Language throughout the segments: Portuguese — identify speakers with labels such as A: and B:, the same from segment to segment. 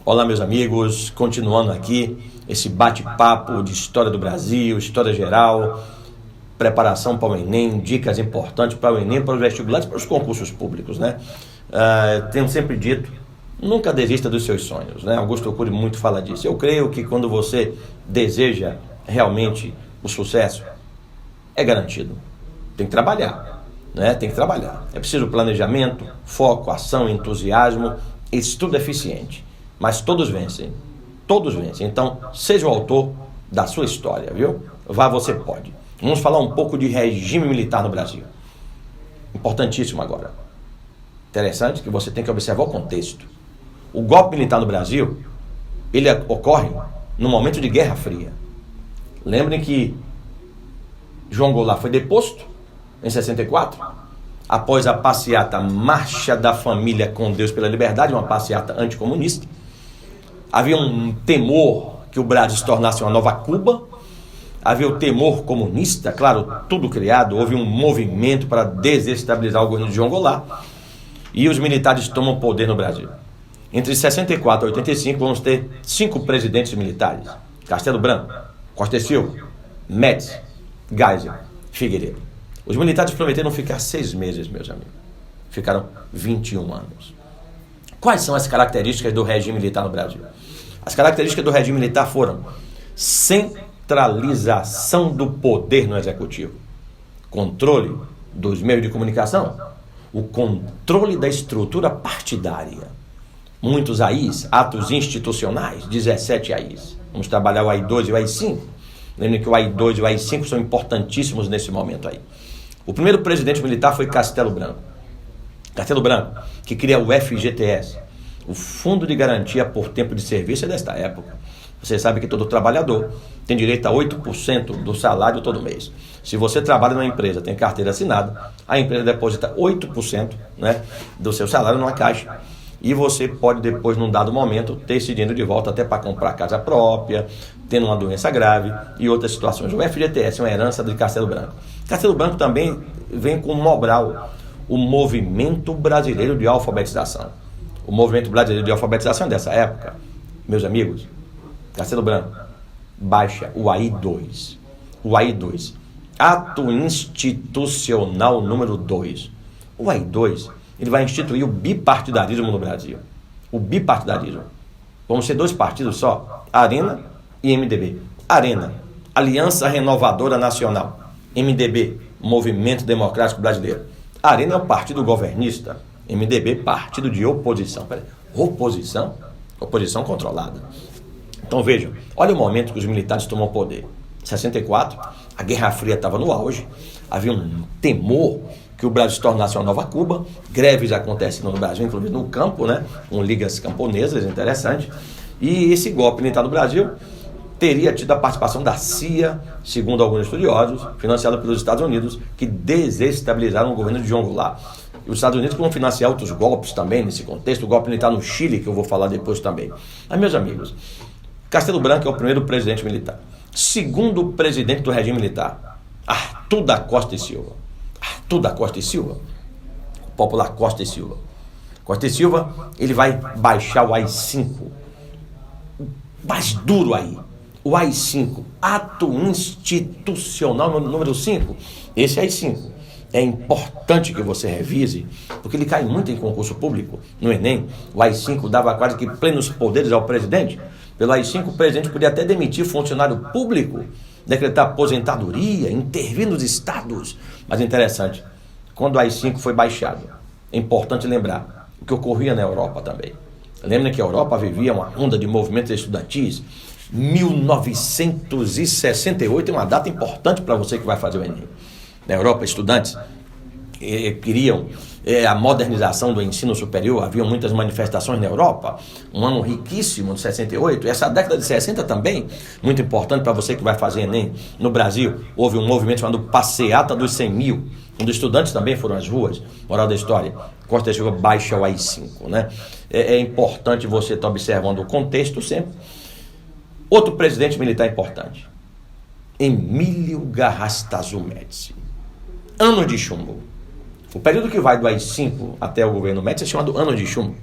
A: Olá, meus amigos, continuando aqui esse bate-papo de história do Brasil, história geral, preparação para o Enem, dicas importantes para o Enem, para os vestibulares, para os concursos públicos, né? Tenho sempre dito, nunca desista dos seus sonhos, né? Augusto Cury muito fala disso. Eu creio que quando você deseja realmente o sucesso, é garantido. Tem que trabalhar, né? Tem que trabalhar. É preciso planejamento, foco, ação, entusiasmo, estudo eficiente. Mas todos vencem. Todos vencem. Então, seja o autor da sua história, viu? Vá, você pode. Vamos falar um pouco de regime militar no Brasil. Importantíssimo agora. Interessante que você tem que observar o contexto. O golpe militar no Brasil, ele ocorre no momento de Guerra Fria. Lembrem que João Goulart foi deposto em 64, após a passeata Marcha da Família com Deus pela Liberdade, uma passeata anticomunista. Havia um temor que o Brasil se tornasse uma nova Cuba. Havia o temor comunista, claro, tudo criado. Houve um movimento para desestabilizar o governo de João Goulart. E os militares tomam poder no Brasil. Entre 64 e 85 vamos ter 5 presidentes militares: Castelo Branco, Costa e Silva, Médici, Geisel, Figueiredo. Os militares prometeram ficar 6 meses, meus amigos. Ficaram 21 anos. Quais são as características do regime militar no Brasil? As características do regime militar foram centralização do poder no executivo, controle dos meios de comunicação, o controle da estrutura partidária, muitos AIs, atos institucionais, 17 AIs. Vamos trabalhar o AI-2 e o AI-5. Lembrem que o AI-2 e o AI-5 são importantíssimos nesse momento aí. O primeiro presidente militar foi Castelo Branco. Castelo Branco, que cria o FGTS, o Fundo de Garantia por Tempo de Serviço, é desta época. Você sabe que todo trabalhador tem direito a 8% do salário todo mês. Se você trabalha numa empresa, tem carteira assinada, a empresa deposita 8%, né, do seu salário numa caixa. E você pode depois, num dado momento, ter esse dinheiro de volta até para comprar casa própria, tendo uma doença grave e outras situações. O FGTS é uma herança de Castelo Branco. Castelo Branco também vem com o Mobral, o Movimento Brasileiro de Alfabetização. O Movimento Brasileiro de Alfabetização dessa época, meus amigos, Castelo Branco baixa o AI-2. O AI-2, Ato Institucional número 2. O AI-2, ele vai instituir o bipartidarismo no Brasil. O bipartidarismo. Vamos ser 2 partidos só, Arena e MDB. Arena, Aliança Renovadora Nacional. MDB, Movimento Democrático Brasileiro. Arena é o partido governista. MDB, partido de oposição. Oposição? Oposição controlada. Então vejam, olha o momento que os militares tomam poder. 64, a Guerra Fria estava no auge, havia um temor que o Brasil se tornasse uma nova Cuba, greves acontecendo no Brasil, inclusive no campo, né, com ligas camponesas, interessante, e esse golpe militar no Brasil teria tido a participação da CIA, segundo alguns estudiosos, financiado pelos Estados Unidos, que desestabilizaram o governo de João Goulart. E os Estados Unidos vão financiar outros golpes também nesse contexto, o golpe militar no Chile, que eu vou falar depois também. Mas, meus amigos, Castelo Branco é o primeiro presidente militar. Segundo presidente do regime militar, Arthur da Costa e Silva. Arthur da Costa e Silva, o popular Costa e Silva. Costa e Silva, ele vai baixar o AI-5, o mais duro aí. O AI-5, Ato Institucional número 5. Esse AI-5 é importante que você revise, porque ele cai muito em concurso público. No Enem, o AI-5 dava quase que plenos poderes ao presidente. Pelo AI-5, o presidente podia até demitir funcionário público, decretar aposentadoria, intervir nos estados. Mas interessante, quando o AI-5 foi baixado, é importante lembrar o que ocorria na Europa também. Lembra que a Europa vivia uma onda de movimentos estudantis. 1968 é uma data importante para você que vai fazer o Enem. Na Europa, estudantes queriam a modernização do ensino superior, havia muitas manifestações na Europa, um ano riquíssimo de 68, essa década de 60 também, muito importante para você que vai fazer Enem. No Brasil, houve um movimento chamado Passeata dos 100 mil, onde estudantes também foram às ruas. Moral da história, Costa e Silva baixa o AI-5, né? É importante você estar observando o contexto sempre. Outro presidente militar importante, Emílio Garrastazu Médici. Ano de chumbo. O período que vai do AI-5 até o governo Médici é chamado Ano de Chumbo.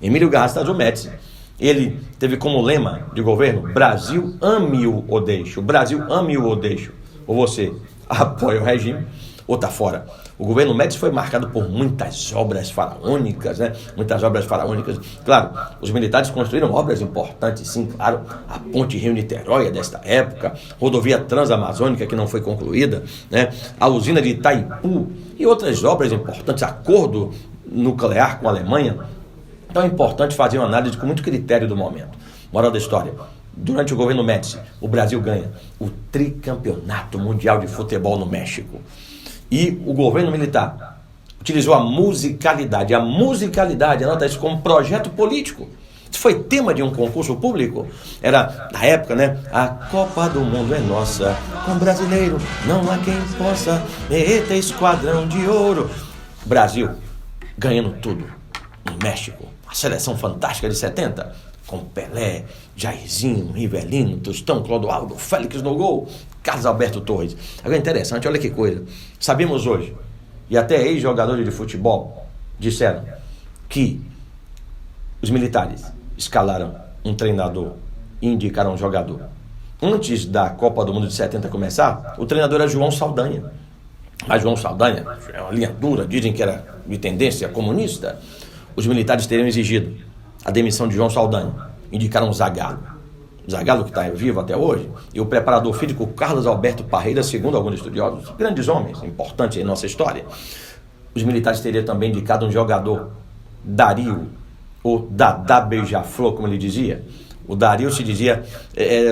A: Emílio Garrastazu Médici Ele teve como lema de governo: Brasil ame-o ou deixe. O Brasil ame-o ou deixe. Ou você apoia o regime ou está fora. O governo Médici foi marcado por muitas obras faraônicas, né? Muitas obras faraônicas. Claro, os militares construíram obras importantes, sim, claro. A Ponte Rio-Niterói desta época, rodovia transamazônica que não foi concluída, né? A usina de Itaipu e outras obras importantes, acordo nuclear com a Alemanha. Então é importante fazer uma análise com muito critério do momento. Moral da história: durante o governo Médici, o Brasil ganha o tricampeonato mundial de futebol no México. E o governo militar utilizou a musicalidade. A musicalidade, anota isso, como projeto político. Isso foi tema de um concurso público. Era, na época, né? A Copa do Mundo é nossa, com brasileiro não há quem possa. Eita, esquadrão de ouro. Brasil ganhando tudo no México. A seleção fantástica de 70, com Pelé, Jairzinho, Rivelino, Tostão, Clodoaldo, Félix no gol, Carlos Alberto Torres. Agora, interessante, olha que coisa. Sabemos hoje, e até ex-jogadores de futebol disseram que os militares escalaram um treinador e indicaram um jogador. Antes da Copa do Mundo de 70 começar, o treinador era João Saldanha. Mas João Saldanha é uma linha dura, dizem que era de tendência comunista. Os militares teriam exigido a demissão de João Saldanha. Indicaram Zagallo. Zagallo, que está vivo até hoje, e o preparador físico Carlos Alberto Parreira, segundo alguns estudiosos, grandes homens, importantes em nossa história. Os militares teriam também indicado um jogador, Dario, ou Dadá Beija-Flor, como ele dizia. O Dario se dizia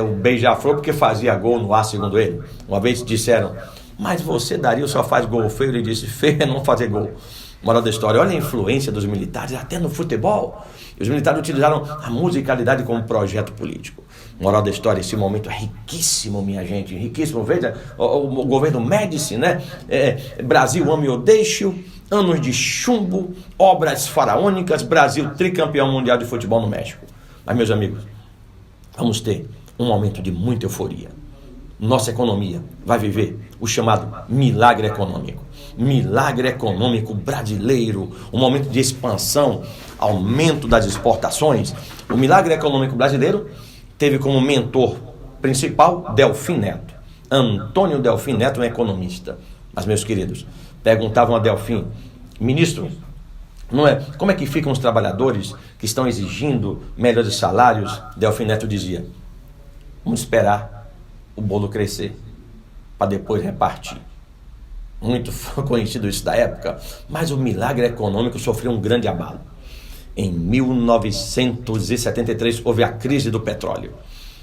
A: o Beija-Flor porque fazia gol no ar, segundo ele. Uma vez disseram: mas você, Dario, só faz gol feio. Ele disse: feio é não fazer gol. Moral da história: olha a influência dos militares, até no futebol. E os militares utilizaram a musicalidade como projeto político. Moral da história: esse momento é riquíssimo, minha gente, riquíssimo. Veja, o governo Médici, né? Brasil ame ou deixe, anos de chumbo, obras faraônicas, Brasil tricampeão mundial de futebol no México. Mas, meus amigos, vamos ter um momento de muita euforia. Nossa economia vai viver o chamado milagre econômico. Milagre econômico brasileiro, um momento de expansão, aumento das exportações. O milagre econômico brasileiro teve como mentor principal Delfim Neto. Antônio Delfim Neto, um economista. Mas, meus queridos, perguntavam a Delfim: ministro, não é, como é que ficam os trabalhadores que estão exigindo melhores salários? Delfim Neto dizia: vamos esperar o bolo crescer para depois repartir. Muito conhecido isso da época, mas o milagre econômico sofreu um grande abalo. Em 1973 houve a crise do petróleo.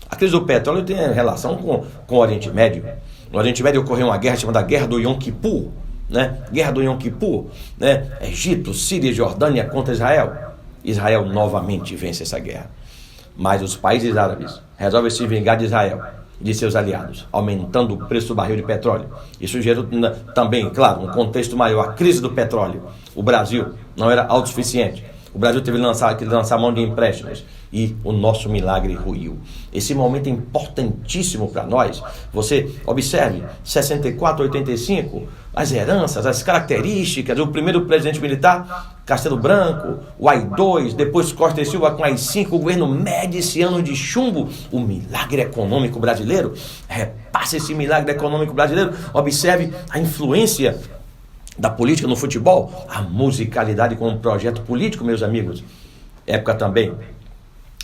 A: A crise do petróleo tem relação com o Oriente Médio. No Oriente Médio ocorreu uma guerra chamada Guerra do Yom Kippur, né? Guerra do Yom Kippur, né? Egito, Síria e Jordânia contra Israel. Israel novamente vence essa guerra. Mas os países árabes resolvem se vingar de Israel e de seus aliados, aumentando o preço do barril de petróleo. Isso gerou também, claro, um contexto maior, a crise do petróleo. O Brasil não era autossuficiente. O Brasil teve que lançar mão de empréstimos e o nosso milagre ruiu. Esse momento é importantíssimo para nós. Você observe, 64, 85, as heranças, as características. O primeiro presidente militar, Castelo Branco, o AI-2, depois Costa e Silva com AI-5, o governo Médici, ano de chumbo. O milagre econômico brasileiro, repasse esse milagre econômico brasileiro. Observe a influência da política no futebol, a musicalidade como projeto político, meus amigos. Época também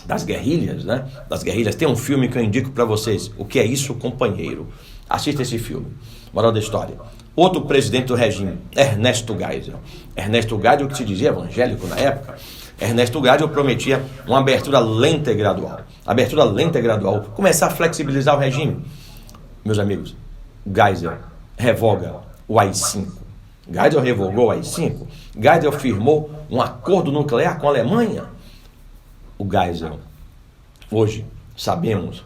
A: das guerrilhas, né? Das guerrilhas. Tem um filme que eu indico para vocês, O Que É Isso, Companheiro. Assista esse filme. Moral da história: outro presidente do regime, Ernesto Geisel. Ernesto Geisel, que se dizia evangélico na época. Ernesto Geisel prometia uma abertura lenta e gradual. Abertura lenta e gradual. Começar a flexibilizar o regime. Meus amigos, Geisel revoga o AI-5. Geisel revogou o AI-5. Geisel firmou um acordo nuclear com a Alemanha. O Geisel, hoje, sabemos,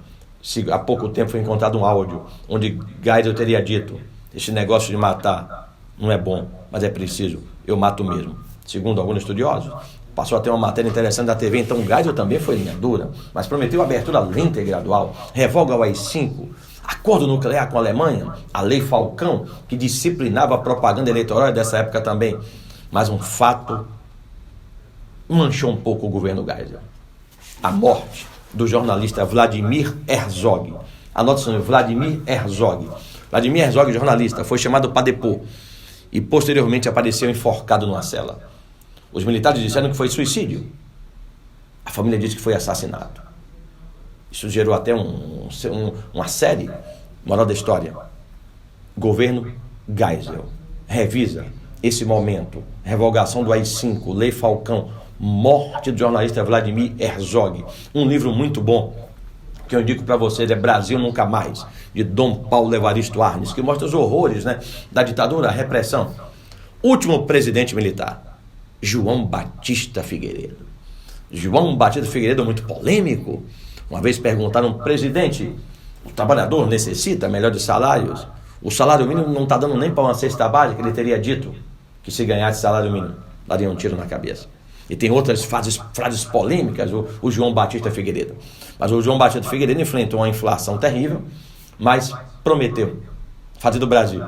A: há pouco tempo foi encontrado um áudio onde Geisel teria dito: esse negócio de matar não é bom, mas é preciso, eu mato mesmo. Segundo alguns estudiosos, passou a ter uma matéria interessante da TV, então Geisel também foi linha dura, mas prometeu abertura lenta e gradual, revoga o AI-5, acordo nuclear com a Alemanha, a Lei Falcão, que disciplinava a propaganda eleitoral dessa época também. Mas um fato manchou um pouco o governo Geisel. a morte do jornalista Vladimir Herzog. Anote isso, Vladimir Herzog. Vladimir Herzog, jornalista, foi chamado para depor e posteriormente apareceu enforcado numa cela. Os militares disseram que foi suicídio. A família disse que foi assassinato. Isso gerou até uma série. Moral da história: governo Geisel, revisa esse momento. Revogação do AI-5, Lei Falcão, morte do jornalista Vladimir Herzog. Um livro muito bom que eu indico para vocês é Brasil Nunca Mais, de Dom Paulo Evaristo Arnes, que mostra os horrores, né, da ditadura, a repressão. Último presidente militar, João Batista Figueiredo. João Batista Figueiredo é muito polêmico. Uma vez perguntaram, presidente, o trabalhador necessita melhores salários? O salário mínimo não está dando nem para uma cesta básica. Ele teria dito que se ganhasse salário mínimo, daria um tiro na cabeça. E tem outras frases polêmicas, o João Batista Figueiredo. Mas o João Batista Figueiredo enfrentou uma inflação terrível, mas prometeu fazer do Brasil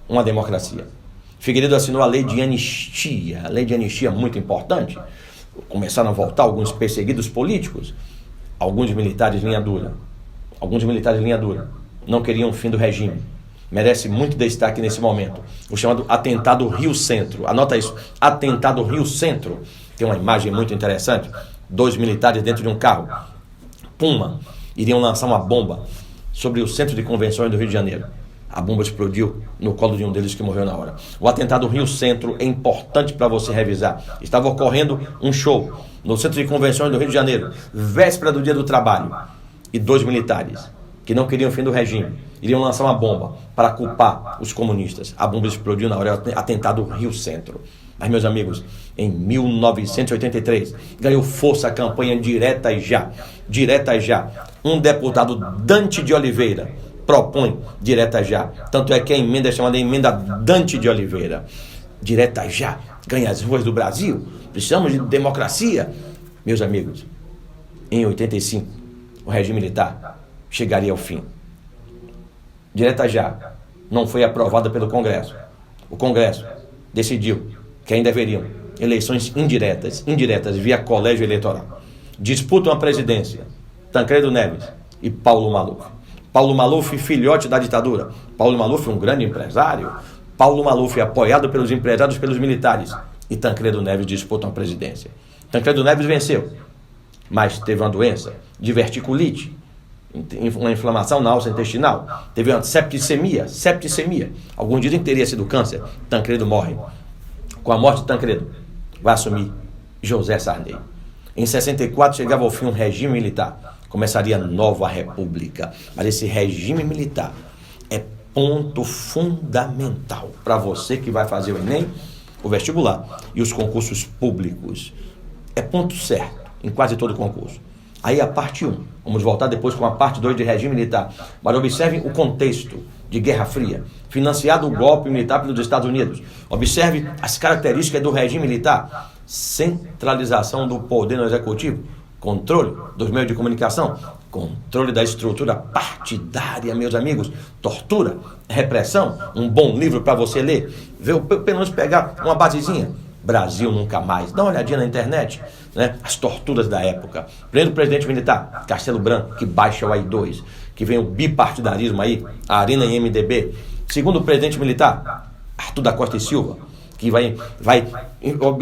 A: uma democracia. Figueiredo assinou a lei de anistia. A lei de anistia é muito importante. Começaram a voltar alguns perseguidos políticos, alguns militares linha dura. Alguns militares linha dura não queriam o fim do regime. Merece muito destaque nesse momento. O chamado atentado Rio Centro. Anota isso, atentado Rio Centro. Tem uma imagem muito interessante. 2 militares dentro de um carro Puma iriam lançar uma bomba sobre o centro de convenções do Rio de Janeiro. A bomba explodiu no colo de um deles que morreu na hora. O atentado Rio Centro é importante para você revisar. Estava ocorrendo um show no centro de convenções do Rio de Janeiro, véspera do dia do trabalho, e 2 militares que não queriam o fim do regime iriam lançar uma bomba para culpar os comunistas. A bomba explodiu na hora, atentado Rio Centro. Mas, meus amigos, em 1983, ganhou força a campanha Direta e Já. Direta e Já. Um deputado, Dante de Oliveira, propõe Direta Já. Tanto é que a emenda é chamada Emenda Dante de Oliveira. Direta Já. Ganha as ruas do Brasil. Precisamos de democracia. Meus amigos, em 85, o regime militar chegaria ao fim. Direta Já não foi aprovada pelo Congresso. O Congresso decidiu que ainda haveriam eleições indiretas via colégio eleitoral. Disputam a presidência Tancredo Neves e Paulo Maluf. Paulo Maluf, filhote da ditadura. Paulo Maluf, um grande empresário. Paulo Maluf, apoiado pelos empresários, pelos militares. E Tancredo Neves disputam a presidência. Tancredo Neves venceu, mas teve uma doença, diverticulite, uma inflamação na alça intestinal, teve uma septicemia. Alguns dizem que teria sido câncer. Tancredo morre. Com a morte de Tancredo, vai assumir José Sarney. Em 64 chegava ao fim um regime militar. Começaria a nova república. Mas esse regime militar é ponto fundamental para você que vai fazer o Enem, o vestibular e os concursos públicos. É ponto certo em quase todo concurso. Aí a parte 1. Vamos voltar depois com a parte 2 de regime militar. Mas observem o contexto de Guerra Fria, financiado o golpe militar pelos Estados Unidos. Observe as características do regime militar: centralização do poder no executivo, controle dos meios de comunicação, controle da estrutura partidária, meus amigos, tortura, repressão. Um bom livro para você ler, pelo menos pegar uma basezinha. Brasil Nunca Mais. Dá uma olhadinha na internet, né? As torturas da época. Primeiro presidente militar, Castelo Branco, que baixa o AI-2, que vem o bipartidarismo aí, a Arena e MDB. Segundo presidente militar, Arthur da Costa e Silva, que vai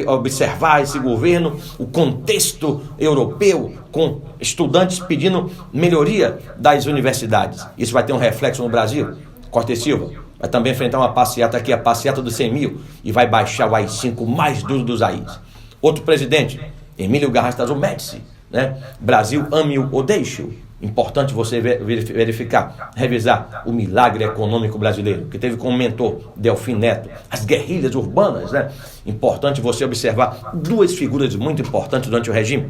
A: observar esse governo, o contexto europeu, com estudantes pedindo melhoria das universidades. Isso vai ter um reflexo no Brasil. Costa e Silva vai também enfrentar uma passeata aqui, a passeata dos 100 mil, e vai baixar o AI-5 mais duro dos AIs. Outro presidente, Emílio Garrastazu Médici, né? Brasil ame-o ou deixe-o. Importante você verificar, revisar o milagre econômico brasileiro, que teve como mentor Delfim Neto, as guerrilhas urbanas, né? Importante você observar 2 figuras muito importantes durante o regime: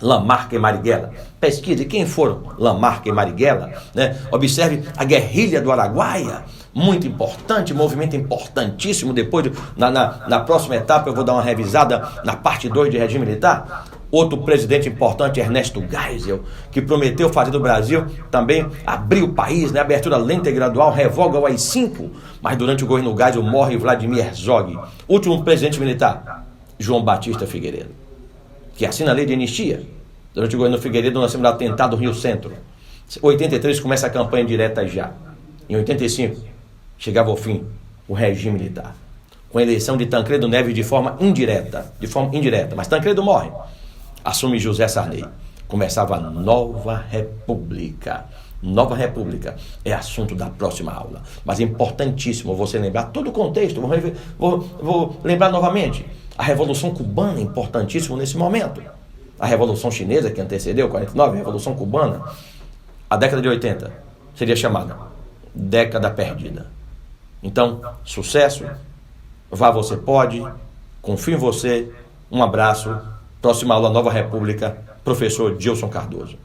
A: Lamarck e Marighella. Pesquise quem foram Lamarck e Marighella, né? Observe a guerrilha do Araguaia, muito importante, movimento importantíssimo. Depois, na próxima etapa, eu vou dar uma revisada na parte 2 de regime militar. Outro presidente importante, Ernesto Geisel, que prometeu fazer do Brasil também abrir o país, né? Abertura lenta e gradual, revoga o AI-5, mas durante o governo Geisel morre Vladimir Herzog. Último presidente militar, João Batista Figueiredo, que assina a lei de anistia, Durante o governo Figueiredo, nós temos o atentado Rio Centro. Em 83 começa a campanha direta já. Em 85, chegava ao fim o regime militar. Com a eleição de Tancredo Neves de forma indireta, mas Tancredo morre. Assume José Sarney. Começava a nova república. Nova república é assunto da próxima aula. Mas é importantíssimo você lembrar todo o contexto. Vou lembrar novamente. A Revolução Cubana é importantíssimo nesse momento. A Revolução Chinesa, que antecedeu 49, a Revolução Cubana, a década de 80 seria chamada década perdida. Então, sucesso, vá você pode, confio em você, um abraço, próxima aula Nova República, professor Gilson Cardoso.